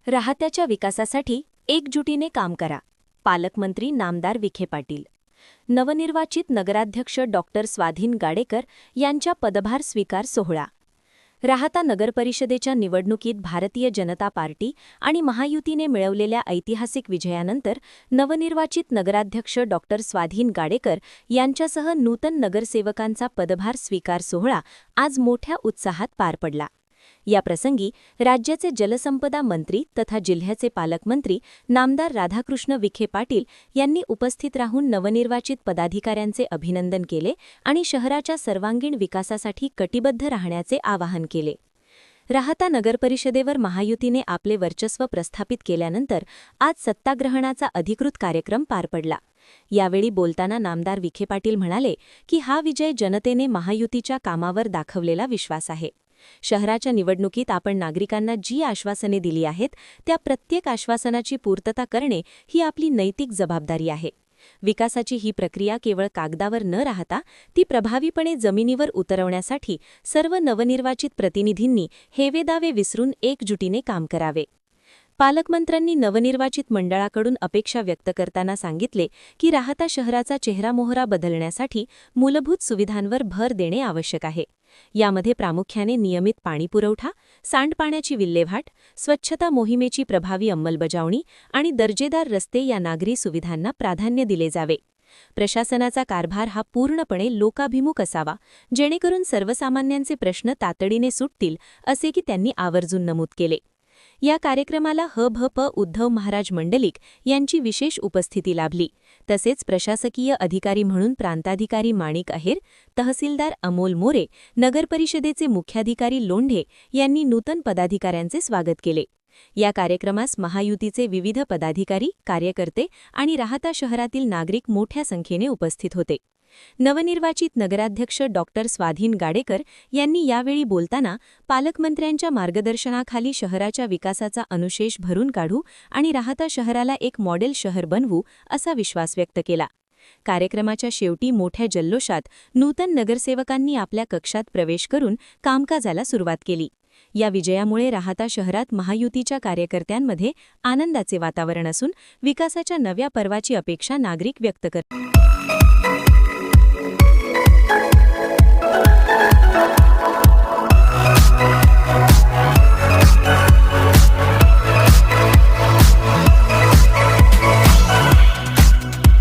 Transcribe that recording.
राहत्याच्या विकासासाठी एकजुटीने काम करा. पालकमंत्री नामदार विखे पाटील. नवनिर्वाचित नगराध्यक्ष डॉक्टर स्वाधीन गाडेकर यांच्या पदभार स्वीकार सोहळा. राहता नगरपरिषदेच्या निवडणुकीत भारतीय जनता पार्टी आणि महायुतीने मिळवलेल्या ऐतिहासिक विजयानंतर नवनिर्वाचित नगराध्यक्ष डॉक्टर स्वाधीन गाडेकर यांच्यासह नूतन नगरसेवकांचा पदभार स्वीकार सोहळा आज मोठ्या उत्साहात पार पडला. याप्रसंगी राज्याचे जलसंपदा मंत्री तथा जिल्ह्याचे पालकमंत्री नामदार राधाकृष्ण विखे पाटील यांनी उपस्थित राहून नवनिर्वाचित पदाधिकाऱ्यांचे अभिनंदन केले आणि शहराच्या सर्वांगीण विकासासाठी कटिबद्ध राहण्याचे आवाहन केले. राहता नगरपरिषदेवर महायुतीने आपले वर्चस्व प्रस्थापित केल्यानंतर आज सत्ताग्रहणाचा अधिकृत कार्यक्रम पार पडला. यावेळी बोलताना नामदार विखे पाटील म्हणाले की हा विजय जनतेने महायुतीच्या कामावर दाखवलेला विश्वास आहे. शहराच्या निवडणुकीत आपण नागरिकांना जी आश्वासने दिली आहेत त्या प्रत्येक आश्वासनाची पूर्तता करणे ही आपली नैतिक जबाबदारी आहे. विकासाची ही प्रक्रिया केवळ कागदावर न राहता ती प्रभावीपणे जमिनीवर उतरवण्यासाठी सर्व नवनिर्वाचित प्रतिनिधींनी हेवेदावे विसरून एकजुटीने काम करावे. पालकमंत्र्यांनी नवनिर्वाचित मंडळाकडून अपेक्षा व्यक्त करताना सांगितले की राहता शहराचा चेहरामोहरा बदलण्यासाठी मूलभूत सुविधांवर भर देणे आवश्यक आहे. यामध्ये प्रामुख्याने नियमित पाणीपुरवठा, सांडपाण्याची विल्हेवाट, स्वच्छता मोहिमेची प्रभावी अंमलबजावणी आणि दर्जेदार रस्ते या नागरी सुविधांना प्राधान्य दिले जावे. प्रशासनाचा कारभार हा पूर्णपणे लोकाभिमुख असावा, जेणेकरून सर्वसामान्यांचे प्रश्न तातडीने सुटतील, असे की त्यांनी आवर्जून नमूद केले. या कार्यक्रमाला ह.भ.प. उद्धव महाराज मंडलिक यांची विशेष उपस्थिती लाभली. तसेच प्रशासकीय अधिकारी म्हणून प्रांताधिकारी माणिक अहेर, तहसीलदार अमोल मोरे, नगरपरिषदेचे मुख्याधिकारी लोंढे यांनी नूतन पदाधिकाऱ्यांचे स्वागत केले. या कार्यक्रमास महायुतीचे विविध पदाधिकारी, कार्यकर्ते आणि राहता शहरातील नागरिक मोठ्या संख्येने उपस्थित होते. नवनिर्वाचित नगराध्यक्ष डॉक्टर स्वाधीन गाडेकर यांनी यावेळी बोलताना पालकमंत्र्यांच्या मार्गदर्शनाखाली शहराच्या विकासाचा अनुशेष भरून काढू आणि राहता शहराला एक मॉडेल शहर बनवू असा विश्वास व्यक्त केला. कार्यक्रमाच्या शेवटी मोठ्या जल्लोषात नूतन नगरसेवकांनी आपल्या कक्षात प्रवेश करून कामकाजाला सुरुवात केली. या विजयामुळे राहता शहरात महायुतीच्या कार्यकर्त्यांमध्ये आनंदाचे वातावरण असून विकासाच्या नव्या पर्वाची अपेक्षा नागरिक व्यक्त करतात.